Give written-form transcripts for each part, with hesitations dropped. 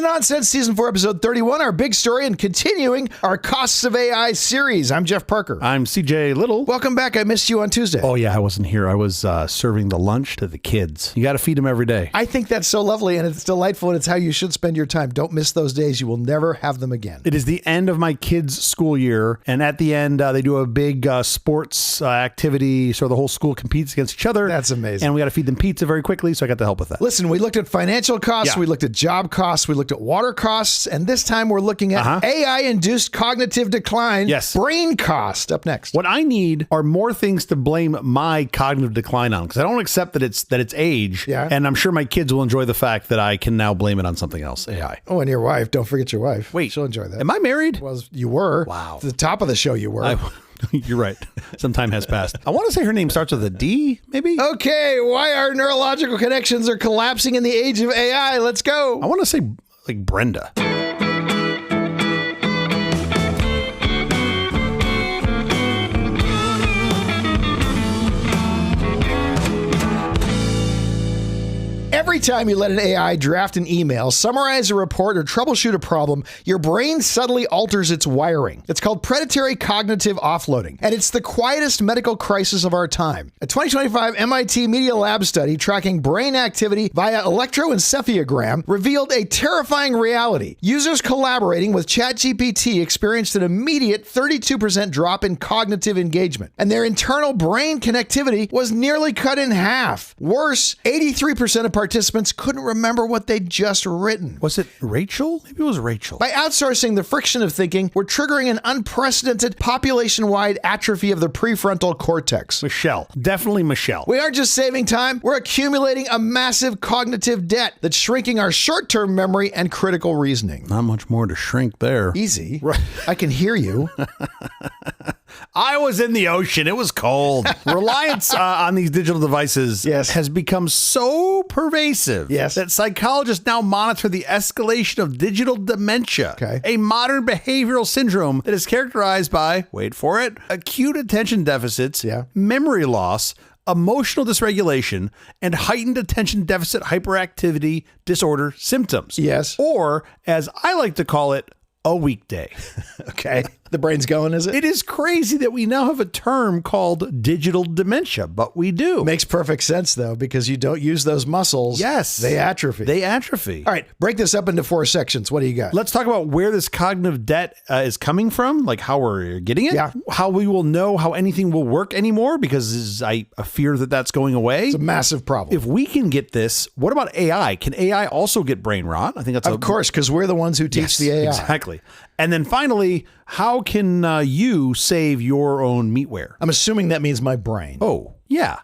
to Nonsense, Season 4, Episode 31, our big story, and continuing our Costs of AI series. I'm Jeff Parker. I'm CJ Little. Welcome back. I missed you on Tuesday. Oh, yeah, I wasn't here. I was serving the lunch to the kids. You got to feed them every day. I think that's so lovely, and it's delightful, and it's how you should spend your time. Don't miss those days. You will never have them again. It is the end of my kids' school year, and at the end, they do a big sports activity, so the whole school competes against each other. That's amazing. And we got to feed them pizza very quickly, so I got to help with that. Listen, we looked at financial costs, we looked at job costs, we looked at water costs, and this time we're looking at AI-induced cognitive decline, brain cost. Up next. What I need are more things to blame my cognitive decline on, because I don't accept that it's age, and I'm sure my kids will enjoy the fact that I can now blame it on something else, AI. Oh, and your wife. Don't forget your wife. Wait. She'll enjoy that. Am I married? Well, you were. Wow. At the top of the show, you were. You're right. Some time has passed. I want to say her name starts with a D, maybe? Okay, why our neurological connections are collapsing in the age of AI. Let's go. I want to say, like, Brenda. Every time you let an AI draft an email, summarize a report, or troubleshoot a problem, your brain subtly alters its wiring. It's called predatory cognitive offloading, and it's the quietest medical crisis of our time. A 2025 MIT Media Lab study tracking brain activity via electroencephalogram revealed a terrifying reality. Users collaborating with ChatGPT experienced an immediate 32% drop in cognitive engagement, and their internal brain connectivity was nearly cut in half. Worse, 83% of participants couldn't remember what they'd just written. Was it Rachel? Maybe it was Rachel. By outsourcing the friction of thinking, we're triggering an unprecedented population-wide atrophy of the prefrontal cortex. Michelle. Definitely Michelle. We aren't just saving time, we're accumulating a massive cognitive debt that's shrinking our short-term memory and critical reasoning. Not much more to shrink there. Easy. Right. I can hear you. I was in the ocean. It was cold. Reliance on these digital devices has become so pervasive that psychologists now monitor the escalation of digital dementia, a modern behavioral syndrome that is characterized by, wait for it, acute attention deficits, memory loss, emotional dysregulation, and heightened attention deficit hyperactivity disorder symptoms. Or, as I like to call it, a weekday. The brain's going, is it? It is crazy that we now have a term called digital dementia, but we do. Makes perfect sense, though, because you don't use those muscles. They atrophy. They atrophy. All right, break this up into 4 sections. What do you got? Let's talk about where this cognitive debt is coming from, like how we're getting it, how we will know how anything will work anymore, because I fear that that's going away. It's a massive problem. If we can get this, what about AI? Can AI also get brain rot? I think that's of course, because we're the ones who teach the AI. Exactly. And then finally, how can you save your own Meatware? I'm assuming that means my brain. Oh, yeah.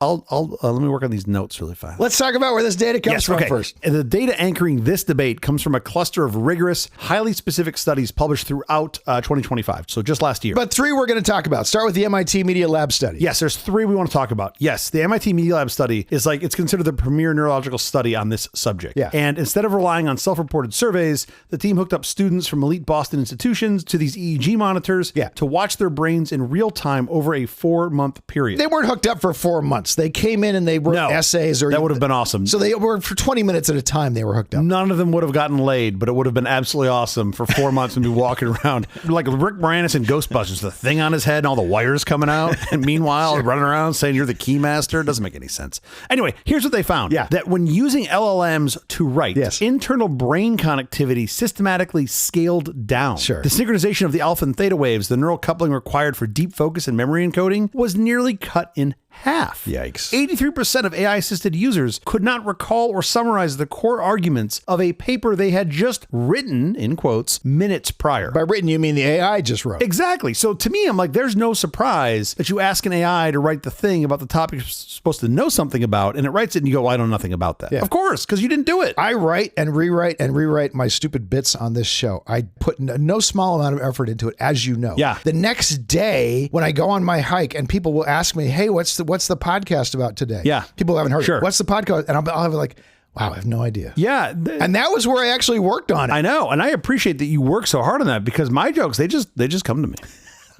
I'll let me work on these notes really fast. Let's talk about where this data comes from first. And the data anchoring this debate comes from a cluster of rigorous, highly specific studies published throughout 2025. So just last year. But 3 we're going to talk about. Start with the MIT Media Lab study. Yes, there's 3 we want to talk about. Yes, the MIT Media Lab study is it's considered the premier neurological study on this subject. And instead of relying on self-reported surveys, the team hooked up students from elite Boston institutions to these EEG monitors to watch their brains in real time over a 4-month period. They weren't hooked up for 4 months. They came in and they wrote essays. That would have been awesome. So they were for 20 minutes at a time. They were hooked up. None of them would have gotten laid, but it would have been absolutely awesome for 4 months and be walking around like Rick Moranis in Ghostbusters, the thing on his head and all the wires coming out. And meanwhile, running around saying you're the keymaster. It doesn't make any sense. Anyway, here's what they found. That when using LLMs to write, internal brain connectivity systematically scaled down. The synchronization of the alpha and theta waves, the neural coupling required for deep focus and memory encoding, was nearly cut in half. Yikes. 83% of AI-assisted users could not recall or summarize the core arguments of a paper they had just written, in quotes, minutes prior. By written, you mean the AI just wrote. Exactly. So to me, I'm like, there's no surprise that you ask an AI to write the thing about the topic you're supposed to know something about, and it writes it and you go, well, I know nothing about that. Of course, because you didn't do it. I write and rewrite my stupid bits on this show. I put no small amount of effort into it, as you know. The next day, when I go on my hike and people will ask me, hey, what's the podcast about today? People haven't heard it. What's the podcast? And I'll have like, wow, I have no idea. And that was where I actually worked on it. I know. And I appreciate that you work so hard on that, because my jokes, they just come to me.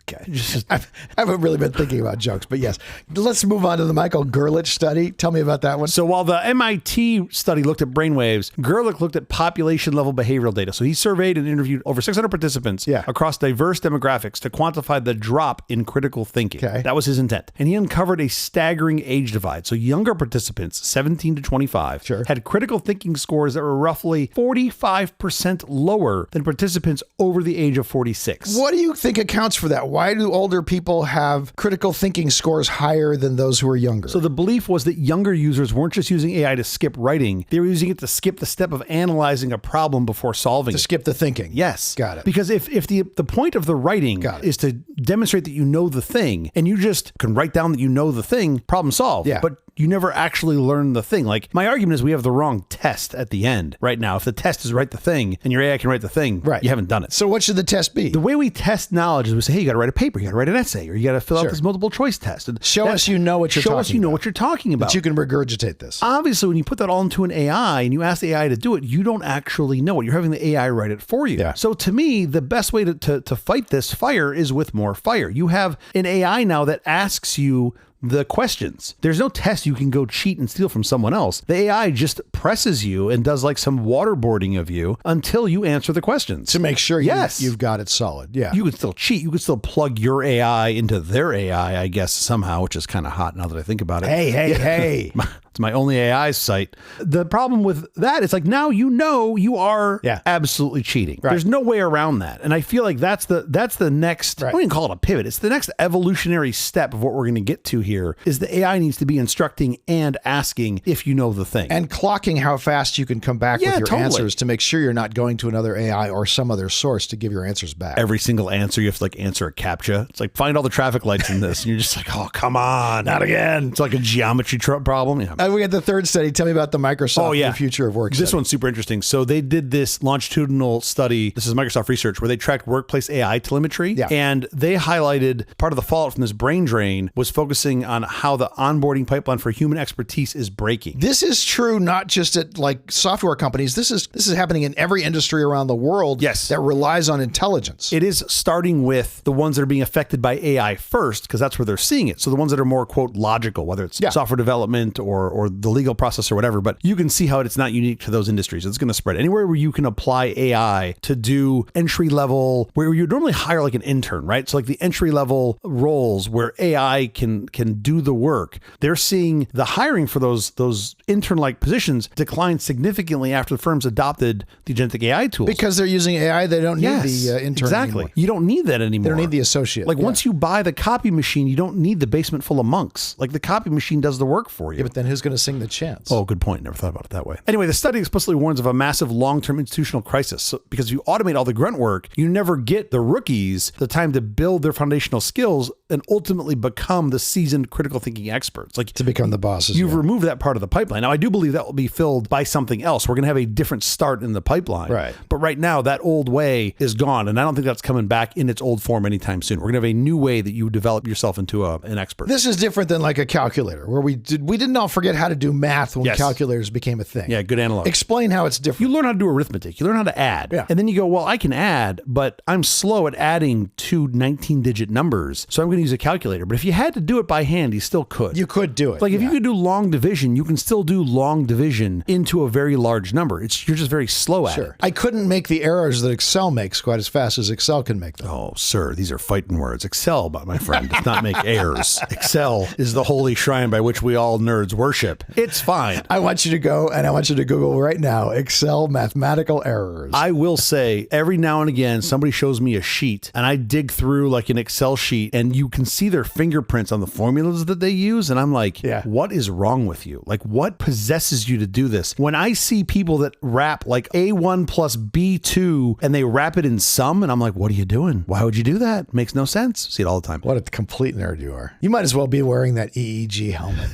Okay. I haven't really been thinking about jokes, but yes. Let's move on to the Michael Gerlich study. Tell me about that one. So while the MIT study looked at brainwaves, Gerlich looked at population-level behavioral data. So he surveyed and interviewed over 600 participants across diverse demographics to quantify the drop in critical thinking. Okay. That was his intent. And he uncovered a staggering age divide. So younger participants, 17 to 25, had critical thinking scores that were roughly 45% lower than participants over the age of 46. What do you think accounts for that? Why do older people have critical thinking scores higher than those who are younger? So the belief was that younger users weren't just using AI to skip writing, they were using it to skip the step of analyzing a problem before solving it. To skip the thinking. Yes. Got it. Because if the point of the writing is to demonstrate that you know the thing, and you just can write down that you know the thing, problem solved. Yeah. But you never actually learn the thing. Like, my argument is we have the wrong test at the end right now. If the test is write the thing and your AI can write the thing, you haven't done it. So what should the test be? The way we test knowledge is we say, hey, you got to write a paper, you got to write an essay, or you got to fill out this multiple choice test. And show us you know what you're talking about. Show us you know what you're talking about. That you can regurgitate this. Obviously, when you put that all into an AI and you ask the AI to do it, you don't actually know it. You're having the AI write it for you. Yeah. So to me, the best way to fight this fire is with more fire. You have an AI now that asks you the questions. There's no test you can go cheat and steal from someone else. The AI just presses you and does like some waterboarding of you until you answer the questions. To make sure you've got it solid. Yeah. You could still cheat. You could still plug your AI into their AI, I guess, somehow, which is kind of hot now that I think about it. Hey. It's my only AI site. The problem with that is like, now you know you are absolutely cheating. There's no way around that. And I feel like that's the next, I wouldn't call it a pivot. It's the next evolutionary step of what we're going to get to here is the AI needs to be instructing and asking if you know the thing. And clocking how fast you can come back with your answers to make sure you're not going to another AI or some other source to give your answers back. Every single answer, you have to like answer a CAPTCHA. It's like, find all the traffic lights in this. And you're just like, oh, come on, not again. It's like a geometry problem. Yeah. We had the third study. Tell me about the Microsoft the future of work This one's super interesting. So they did this longitudinal study. This is Microsoft research where they tracked workplace AI telemetry. Yeah. And they highlighted part of the fallout from this brain drain was focusing on how the onboarding pipeline for human expertise is breaking. This is true not just at like software companies. This is happening in every industry around the world that relies on intelligence. It is starting with the ones that are being affected by AI first, because that's where they're seeing it. So the ones that are more, quote, logical, whether it's software development or the legal process or whatever, but you can see how it's not unique to those industries. It's going to spread anywhere where you can apply AI to do entry level, where you normally hire like an intern, right? So like the entry level roles where AI can do the work. They're seeing the hiring for those intern-like positions decline significantly after the firms adopted the agentic AI tools. Because they're using AI, they don't need the intern anymore. You don't need that anymore. They don't need the associate. Like once you buy the copy machine, you don't need the basement full of monks. Like the copy machine does the work for you. Yeah, but then who's going to sing the chants? Oh, good point. Never thought about it that way. Anyway, the study explicitly warns of a massive long-term institutional crisis. So, because if you automate all the grunt work, you never get the rookies the time to build their foundational skills and ultimately become the seasoned critical thinking experts. Like to become the bosses. You've removed that part of the pipeline. Now, I do believe that will be filled by something else. We're going to have a different start in the pipeline. Right. But right now, that old way is gone. And I don't think that's coming back in its old form anytime soon. We're going to have a new way that you develop yourself into an expert. This is different than like a calculator where we didn't all forget how to do math when calculators became a thing. Yeah, good analog. Explain how it's different. You learn how to do arithmetic. You learn how to add. Yeah. And then you go, well, I can add, but I'm slow at adding two 19-digit numbers. So I'm going to use a calculator. But if you had to do it by hand, you still could. You could do it. Like if you could do long division, you can still do long division into a very large number. You're just very slow at it. I couldn't make the errors that Excel makes quite as fast as Excel can make them. Oh, sir, these are fighting words. Excel, my friend, does not make errors. Excel is the holy shrine by which we all nerds worship. It's fine. I want you to go and I want you to Google right now, Excel mathematical errors. I will say every now and again, somebody shows me a sheet and I dig through like an Excel sheet and you can see their fingerprints on the formulas that they use. And I'm like, what is wrong with you? Like what possesses you to do this? When I see people that wrap like A1 plus B2 and they wrap it in sum and I'm like, what are you doing? Why would you do that? Makes no sense. See it all the time. What a complete nerd you are. You might as well be wearing that EEG helmet.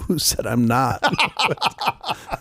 Who said I'm not?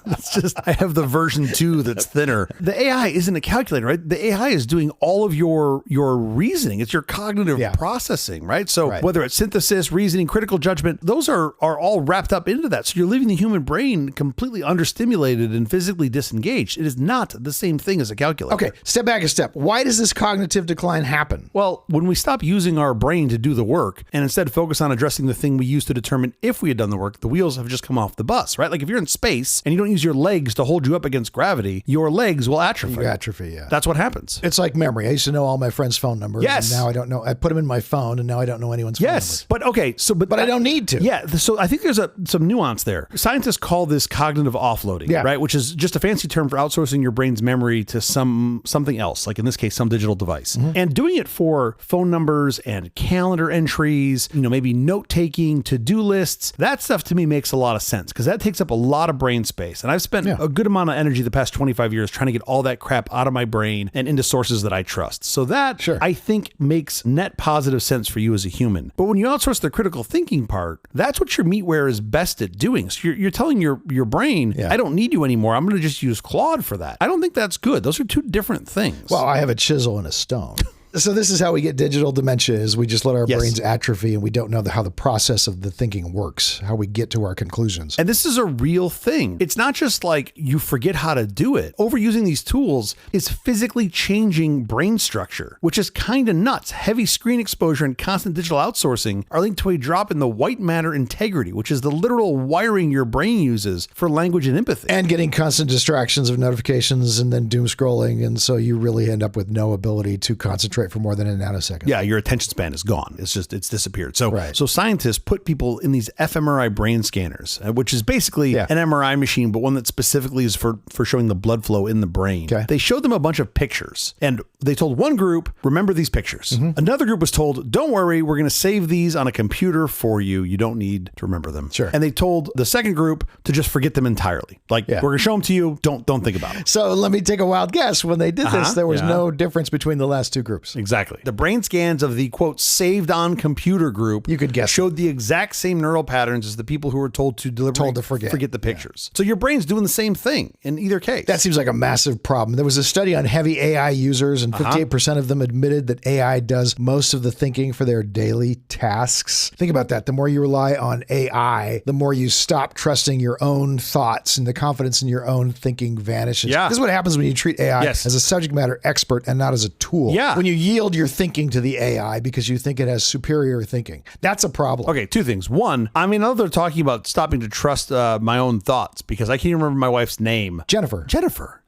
It's just, I have the version 2 that's thinner. The AI isn't a calculator, right? The AI is doing all of your reasoning. It's your cognitive processing, right? So whether it's synthesis, reasoning, critical judgment, those are all wrapped up into that. So you're leaving the human brain completely understimulated and physically disengaged. It is not the same thing as a calculator. Okay, step back a step. Why does this cognitive decline happen? Well, when we stop using our brain to do the work and instead focus on addressing the thing we used to determine if we had done the work, the wheels have just come off the bus, right? Like if you're in space and you don't use your legs to hold you up against gravity, your legs will atrophy. You atrophy, yeah. That's what happens. It's like memory. I used to know all my friends' phone numbers. Yes. And now I don't know. I put them in my phone and now I don't know anyone's phone numbers. But okay. So, but I don't need to. Yeah. So I think there's some nuance there. Scientists call this cognitive offloading, right? Which is just a fancy term for outsourcing your brain's memory to something else, like in this case, some digital device. And doing it for phone numbers and calendar entries, maybe note-taking, to-do lists, that stuff to me makes a lot of sense because that takes up a lot of brain space. And I've spent a good amount of energy the past 25 years trying to get all that crap out of my brain and into sources that I trust. So that, I think, makes net positive sense for you as a human. But when you outsource the critical thinking part, that's what your Meatware is best at doing. So you're telling your brain, I don't need you anymore. I'm going to just use Claude for that. I don't think that's good. Those are two different things. Well, I have a chisel and a stone. So this is how we get digital dementia is we just let our brains atrophy and we don't know how the process of the thinking works, how we get to our conclusions. And this is a real thing. It's not just like you forget how to do it. Overusing these tools is physically changing brain structure, which is kind of nuts. Heavy screen exposure and constant digital outsourcing are linked to a drop in the white matter integrity, which is the literal wiring your brain uses for language and empathy. And getting constant distractions of notifications and then doom scrolling. And so you really end up with no ability to concentrate for more than a nanosecond. Yeah, your attention span is gone. It's disappeared. So scientists put people in these fMRI brain scanners, which is basically an MRI machine, but one that specifically is for showing the blood flow in the brain. They showed them a bunch of pictures and they told one group, remember these pictures. Another group was told, don't worry, we're going to save these on a computer for you. You don't need to remember them. And they told the second group to just forget them entirely. Like, we're going to show them to you. Don't think about them. So let me take a wild guess. When they did this, there was no difference between the last two groups. Exactly. The brain scans of the, quote, saved on computer group, you could guess, showed the exact same neural patterns as the people who were told to deliberately forget the pictures. So your brain's doing the same thing in either case. That seems like a massive problem. There was a study on heavy AI users and 58% of them admitted that AI does most of the thinking for their daily tasks. Think about that. The more you rely on AI, the more you stop trusting your own thoughts and the confidence in your own thinking vanishes. This is what happens when you treat AI as a subject matter expert and not as a tool. When you yield your thinking to the AI because you think it has superior thinking. That's a problem. Okay, two things. One, I mean, I know they're talking about stopping to trust my own thoughts because I can't even remember my wife's name. Jennifer.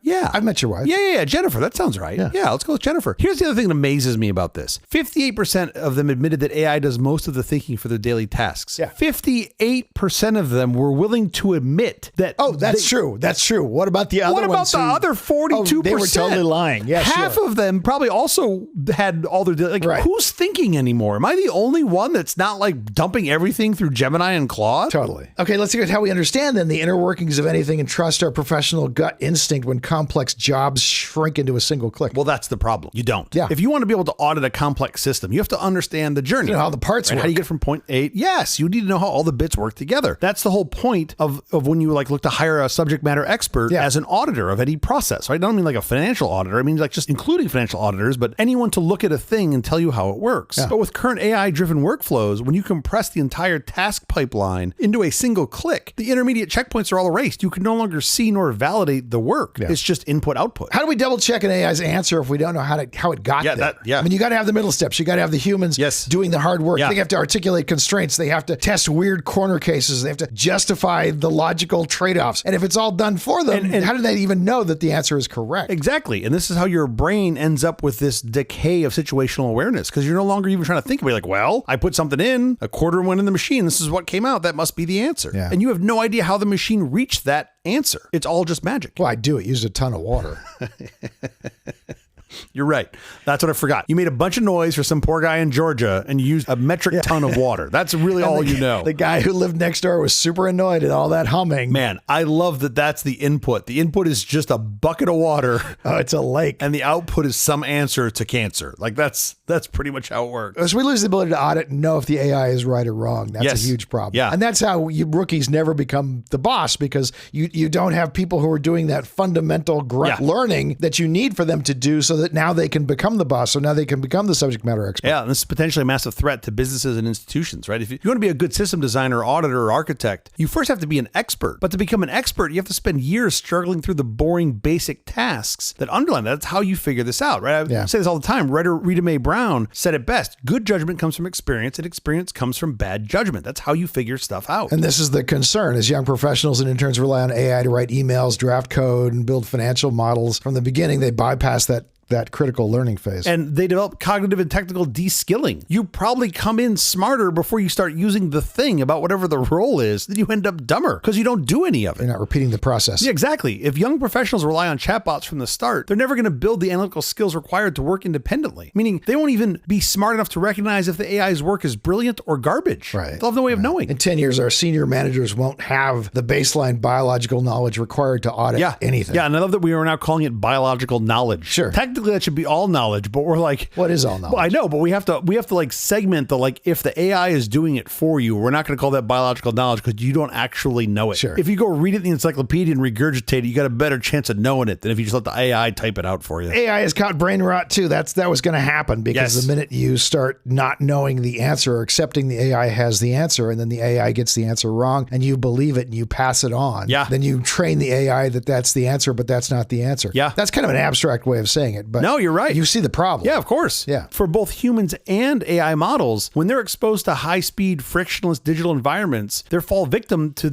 Yeah. I've met your wife. Yeah. Jennifer. That sounds right. Yeah, let's go with Jennifer. Here's the other thing that amazes me about this. 58% of them admitted that AI does most of the thinking for their daily tasks. 58% of them were willing to admit that. Oh, that's true. That's true. What about the other ones? What about the other 42%? They were totally lying. Yeah, half of them probably also had all their, who's thinking anymore? Am I the only one that's not like dumping everything through Gemini and Claude? Totally. Okay, let's look at how we understand then the inner workings of anything and trust our professional gut instinct when complex jobs shrink into a single click. Well, that's the problem. You don't. If you want to be able to audit a complex system, you have to understand the journey. You know how the parts work. How do you get from point A? Yes, you need to know how all the bits work together. That's the whole point of when you look to hire a subject matter expert as an auditor of any process. Right? I don't mean like a financial auditor. I mean like just including financial auditors, but anyone to look at a thing and tell you how it works. But with current AI-driven workflows, when you compress the entire task pipeline into a single click, the intermediate checkpoints are all erased. You can no longer see nor validate the work. It's just input output. How do we double check an AI's answer if we don't know how it got there? I mean, you got to have the middle steps. You got to have the humans doing the hard work. They have to articulate constraints. They have to test weird corner cases. They have to justify the logical trade-offs. And if it's all done for them, and how do they even know that the answer is correct? Exactly. And this is how your brain ends up with this decay of situational awareness because you're no longer even trying to think about it. Like, well, I put something in, a quarter went in the machine. This is what came out. That must be the answer. And you have no idea how the machine reached that answer. It's all just magic. Well, I do. It used a ton of water. You're right. That's what I forgot. You made a bunch of noise for some poor guy in Georgia and you used a metric ton of water. That's really all you know. The guy who lived next door was super annoyed at all that humming. Man, I love that that's the input. The input is just a bucket of water. Oh, it's a lake. And the output is some answer to cancer. Like that's pretty much how it works. So we lose the ability to audit and know if the AI is right or wrong. That's a huge problem. And that's how you rookies never become the boss because you don't have people who are doing that fundamental grunt learning that you need for them to do so that now now they can become the boss. So now they can become the subject matter expert. Yeah, and this is potentially a massive threat to businesses and institutions, right? If you want to be a good system designer, auditor, or architect, you first have to be an expert. But to become an expert, you have to spend years struggling through the boring basic tasks that underline that. That's how you figure this out, right? I say this all the time. Writer Rita Mae Brown said it best. Good judgment comes from experience, and experience comes from bad judgment. That's how you figure stuff out. And this is the concern. As young professionals and interns rely on AI to write emails, draft code, and build financial models, from the beginning, they bypass that critical learning phase. And they develop cognitive and technical de-skilling. You probably come in smarter before you start using the thing about whatever the role is, then you end up dumber because you don't do any of it. You're not repeating the process. Yeah, exactly. If young professionals rely on chatbots from the start, they're never going to build the analytical skills required to work independently, meaning they won't even be smart enough to recognize if the AI's work is brilliant or garbage. Right. They'll have no way of knowing. In 10 years, our senior managers won't have the baseline biological knowledge required to audit anything. Yeah, and I love that we are now calling it biological knowledge. Sure. Technically, that should be all knowledge, but we're like, what is all knowledge? Well, I know, but we have to like segment the, like, if the AI is doing it for you, we're not going to call that biological knowledge because you don't actually know it. Sure. If you go read it in the encyclopedia and regurgitate it, you got a better chance of knowing it than if you just let the AI type it out for you. AI has caught brain rot too. That was going to happen because the minute you start not knowing the answer or accepting the AI has the answer, and then the AI gets the answer wrong and you believe it and you pass it on, then you train the AI that that's the answer, but that's not the answer. Yeah. That's kind of an abstract way of saying it, but no, you're right. You see the problem. Yeah, of course. Yeah. For both humans and AI models, when they're exposed to high-speed, frictionless digital environments, they fall victim to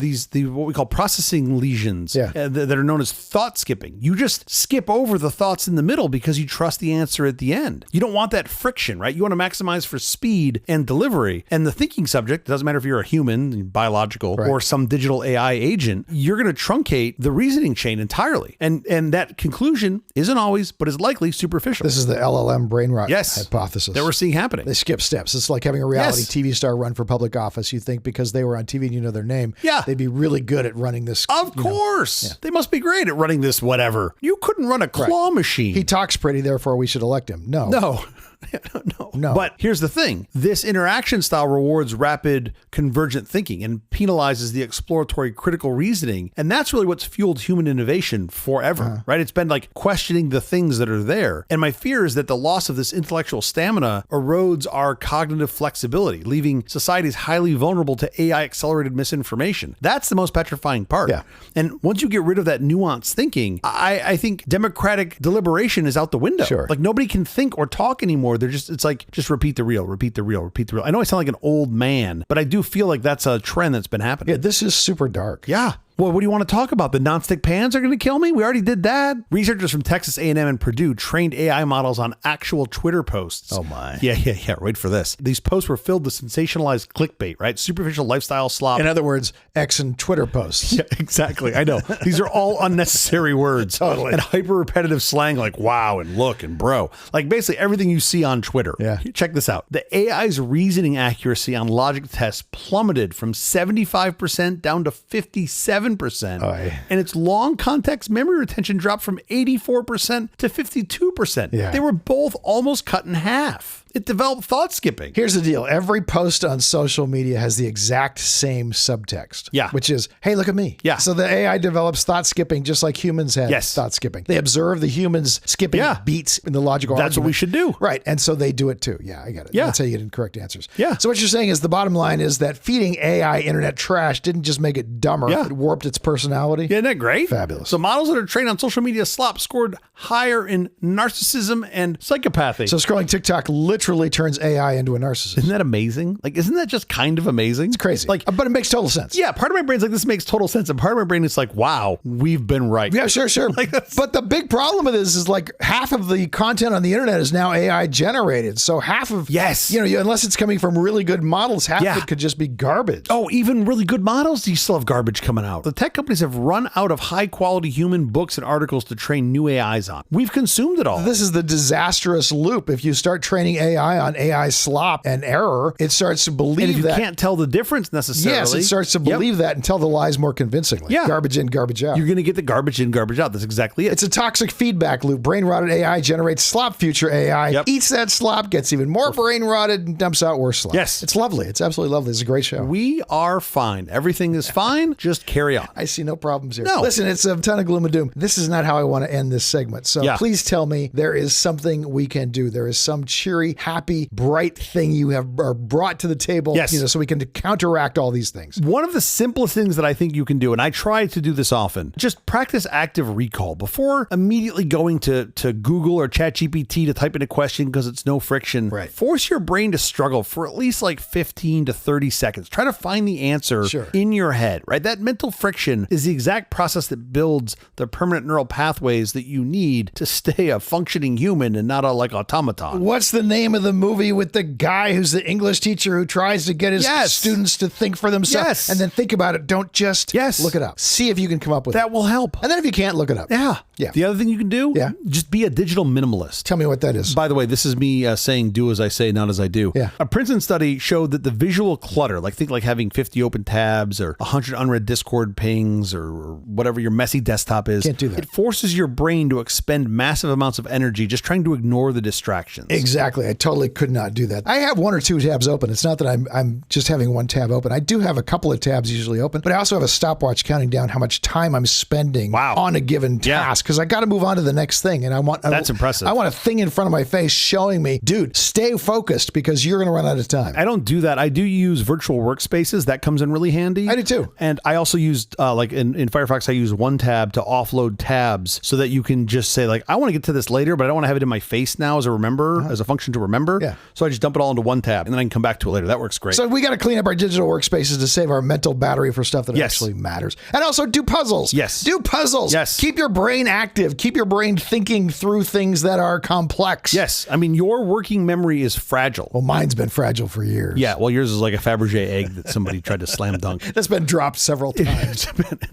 what we call processing lesions that are known as thought skipping. You just skip over the thoughts in the middle because you trust the answer at the end. You don't want that friction, right? You want to maximize for speed and delivery. And the thinking subject, doesn't matter if you're a human, biological, or some digital AI agent, you're going to truncate the reasoning chain entirely. And that conclusion isn't always, but is likely superficial. This is the LLM Brain Rot Hypothesis that we're seeing happening. They skip steps. It's like having a reality TV star run for public office. You think because they were on TV and you know their name, they'd be really good at running this. Of course. They must be great at running this whatever. You couldn't run a claw machine. He talks pretty, therefore we should elect him. No. No. But here's the thing. This interaction style rewards rapid convergent thinking and penalizes the exploratory critical reasoning. And that's really what's fueled human innovation forever, right? It's been like questioning the things that are there. And my fear is that the loss of this intellectual stamina erodes our cognitive flexibility, leaving societies highly vulnerable to AI accelerated misinformation. That's the most petrifying part. Yeah. And once you get rid of that nuanced thinking, I think democratic deliberation is out the window. Sure. Like nobody can think or talk anymore. It's like, just repeat the reel, repeat the reel, repeat the reel. I know I sound like an old man, but I do feel like that's a trend that's been happening. Yeah, this is super dark. Yeah. Well, what do you want to talk about? The nonstick pans are going to kill me? We already did that. Researchers from Texas A&M and Purdue trained AI models on actual Twitter posts. Oh my. Yeah. Wait for this. These posts were filled with sensationalized clickbait, right? Superficial lifestyle slop. In other words, X and Twitter posts. Yeah, exactly. I know. These are all unnecessary words. Totally. And hyper repetitive slang like wow and look and bro. Like basically everything you see on Twitter. Yeah. Check this out. The AI's reasoning accuracy on logic tests plummeted from 75% down to 57%. And its long context memory retention dropped from 84% to 52%. Yeah. They were both almost cut in half. It developed thought skipping. Here's the deal. Every post on social media has the exact same subtext. Yeah. Which is, hey, look at me. Yeah. So the AI develops thought skipping just like humans have thought skipping. They observe the humans skipping beats in the logical argument. That's what we should do. Right. And so they do it too. Yeah, I get it. Yeah. That's how you get incorrect answers. Yeah. So what you're saying is the bottom line is that feeding AI internet trash didn't just make it dumber. It warped its personality. Yeah, isn't that great? Fabulous. So models that are trained on social media slop scored higher in narcissism and psychopathy. So scrolling TikTok literally turns AI into a narcissist. Isn't that amazing? Like, isn't that just kind of amazing? It's crazy. Like, but it makes total sense. Yeah, part of my brain's like, this makes total sense. And part of my brain is like, wow, we've been right. Yeah, sure. Like but the big problem with this is like half of the content on the internet is now AI generated. So half of, unless it's coming from really good models, half of it could just be garbage. Oh, even really good models? You still have garbage coming out. The tech companies have run out of high quality human books and articles to train new AIs on. We've consumed it all. This is the disastrous loop. If you start training AI on AI slop and error, it starts to believe and if you that. can't tell the difference necessarily. Yes, it starts to believe that and tell the lies more convincingly. Yeah. Garbage in, garbage out. You're going to get the garbage in, garbage out. That's exactly it. It's a toxic feedback loop. Brain rotted AI generates slop future AI, eats that slop, gets even more brain rotted, and dumps out worse slop. Yes. It's lovely. It's absolutely lovely. It's a great show. We are fine. Everything is fine. Just carry on. I see no problems here. No. Listen, it's a ton of gloom and doom. This is not how I want to end this segment. So please tell me there is something we can do. There is some cheery, happy, bright thing you have brought to the table, so we can counteract all these things. One of the simplest things that I think you can do, and I try to do this often, just practice active recall before immediately going to Google or ChatGPT to type in a question because it's no friction. Right. Force your brain to struggle for at least like 15 to 30 seconds. Try to find the answer in your head, right? That mental friction is the exact process that builds the permanent neural pathways that you need to stay a functioning human and not a like automaton. What's the name of the movie with the guy who's the English teacher who tries to get his students to think for themselves and then think about it? Don't just look it up. See if you can come up with that will help. And then if you can't, look it up. Yeah. The other thing you can do, just be a digital minimalist. Tell me what that is. By the way, this is me saying do as I say, not as I do. Yeah. A Princeton study showed that the visual clutter, think like having 50 open tabs or 100 unread Discord pings or whatever your messy desktop is. Can't do that. It forces your brain to expend massive amounts of energy just trying to ignore the distractions. Exactly. I totally could not do that. I have one or two tabs open. It's not that I'm just having one tab open. I do have a couple of tabs usually open, but I also have a stopwatch counting down how much time I'm spending on a given task because I got to move on to the next thing. And that's impressive. I want a thing in front of my face showing me, dude, stay focused because you're going to run out of time. I don't do that. I do use virtual workspaces. That comes in really handy. I do too. And I also used in Firefox, I use one tab to offload tabs so that you can just say I want to get to this later, but I don't want to have it in my face now as a function to remember. Yeah. So I just dump it all into one tab and then I can come back to it later. That works great. So we got to clean up our digital workspaces to save our mental battery for stuff that actually matters. And also do puzzles. Yes. Do puzzles. Yes. Keep your brain active. Keep your brain thinking through things that are complex. Yes. I mean, your working memory is fragile. Well, mine's been fragile for years. Yeah. Well, yours is like a Fabergé egg that somebody tried to slam dunk. That's been dropped several times.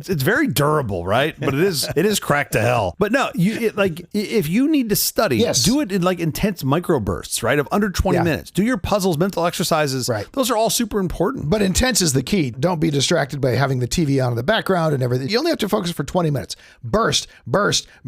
It's very durable, right? But it is cracked to hell. But no, if you need to study, do it in intense microbursts, right? Of under 20 minutes. Do your puzzles, mental exercises. Right. Those are all super important. But intense is the key. Don't be distracted by having the TV on in the background and everything. You only have to focus for 20 minutes. Burst.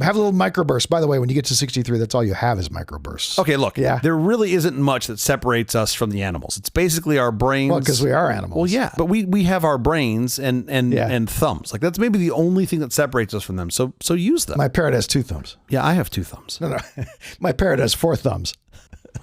Have a little microburst. By the way, when you get to 63, that's all you have is microbursts. Okay, look. Yeah. There really isn't much that separates us from the animals. It's basically our brains. Well, because we are animals. Well, yeah. But we have our brains and thumbs. That's maybe the only thing that separates us from them. So use them. My parrot has 2 thumbs. Yeah, I have 2 thumbs. No. My parrot has 4 thumbs.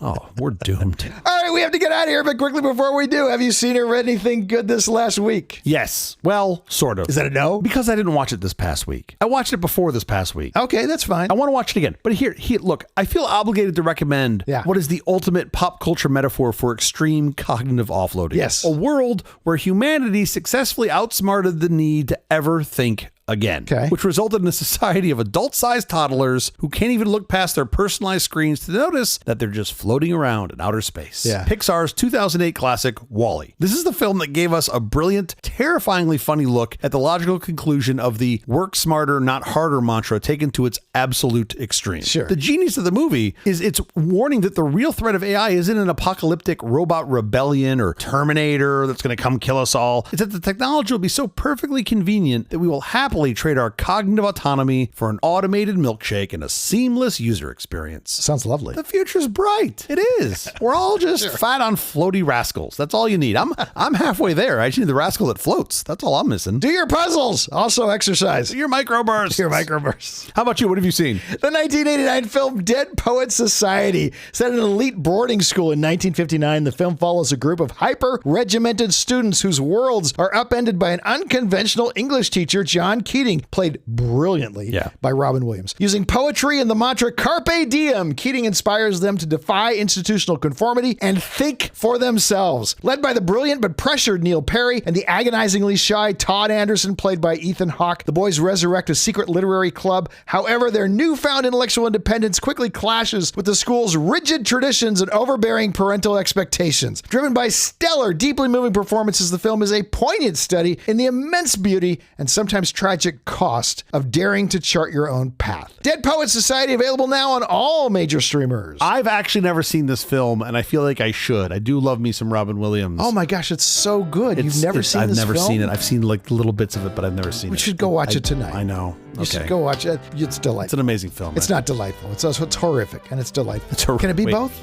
Oh, we're doomed. All right, we have to get out of here, but quickly before we do, have you seen or read anything good this last week? Yes. Well, sort of. Is that a no? Because I didn't watch it this past week. I watched it before this past week. Okay, that's fine. I want to watch it again. But here, look, I feel obligated to recommend what is the ultimate pop culture metaphor for extreme cognitive offloading. Yes. A world where humanity successfully outsmarted the need to ever think again, which resulted in a society of adult-sized toddlers who can't even look past their personalized screens to notice that they're just floating around in outer space. Yeah. Pixar's 2008 classic, WALL-E. This is the film that gave us a brilliant, terrifyingly funny look at the logical conclusion of the work smarter, not harder mantra taken to its absolute extreme. Sure. The genius of the movie is its warning that the real threat of AI isn't an apocalyptic robot rebellion or Terminator that's going to come kill us all. It's that the technology will be so perfectly convenient that we will happily trade our cognitive autonomy for an automated milkshake and a seamless user experience. Sounds lovely. The future's bright. It is. We're all just fat on floaty rascals. That's all you need. I'm halfway there. I just need the rascal that floats. That's all I'm missing. Do your puzzles. Also exercise. Your microbursts. How about you? What have you seen? The 1989 film Dead Poets Society. Set in an elite boarding school in 1959, the film follows a group of hyper-regimented students whose worlds are upended by an unconventional English teacher, John Keating, played brilliantly by Robin Williams. Using poetry and the mantra Carpe Diem, Keating inspires them to defy institutional conformity and think for themselves. Led by the brilliant but pressured Neil Perry and the agonizingly shy Todd Anderson, played by Ethan Hawke, the boys resurrect a secret literary club. However, their newfound intellectual independence quickly clashes with the school's rigid traditions and overbearing parental expectations. Driven by stellar, deeply moving performances, the film is a poignant study in the immense beauty and sometimes tragic tragic cost of daring to chart your own path. Dead Poets Society available now on all major streamers. I've actually never seen this film, and I feel like I should. I do love me some Robin Williams. Oh my gosh, it's so good. You've never seen this film? I've never seen it. I've seen like little bits of it, but I've never seen it. We should go watch it tonight. I know. You should go watch it. It's delightful. It's an amazing film. It's not delightful. It's horrific, and it's delightful. It's horrific. Can it be both?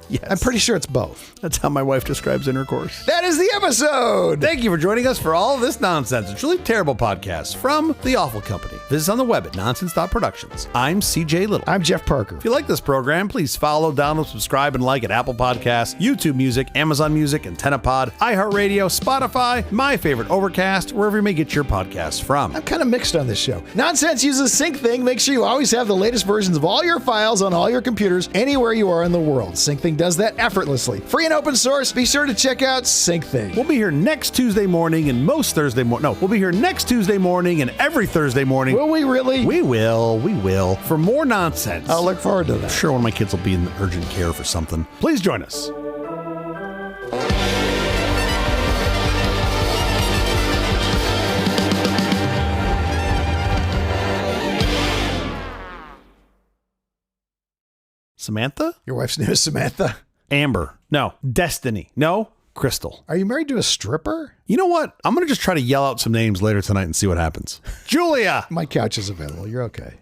Yes. I'm pretty sure it's both. That's how my wife describes intercourse. That is the episode. Thank you for joining us for all of this nonsense. It's really terrible podcast from The Awful Company. Visit us on the web at nonsense.productions. I'm CJ Little. I'm Jeff Parker. If you like this program, please follow, download, subscribe, and like at Apple Podcasts, YouTube Music, Amazon Music, AntennaPod, iHeartRadio, Spotify, my favorite Overcast, wherever you may get your podcasts from. I'm kind of mixed on this show. Nonsense uses SyncThing. Make sure you always have the latest versions of all your files on all your computers anywhere you are in the world. SyncThing does that effortlessly. Free and open source. Be sure to check out SyncThing. We'll be here next Tuesday morning and most Thursday morning. No, we'll be here next Tuesday morning and every Thursday morning. Will we really? We will. We will. For more nonsense. I'll look forward to that. I'm sure one of my kids will be in urgent care for something. Please join us. Samantha? Your wife's name is Samantha? Amber. No. Destiny. No. Crystal. Are you married to a stripper? You know what? I'm going to just try to yell out some names later tonight and see what happens. Julia! My couch is available. You're okay.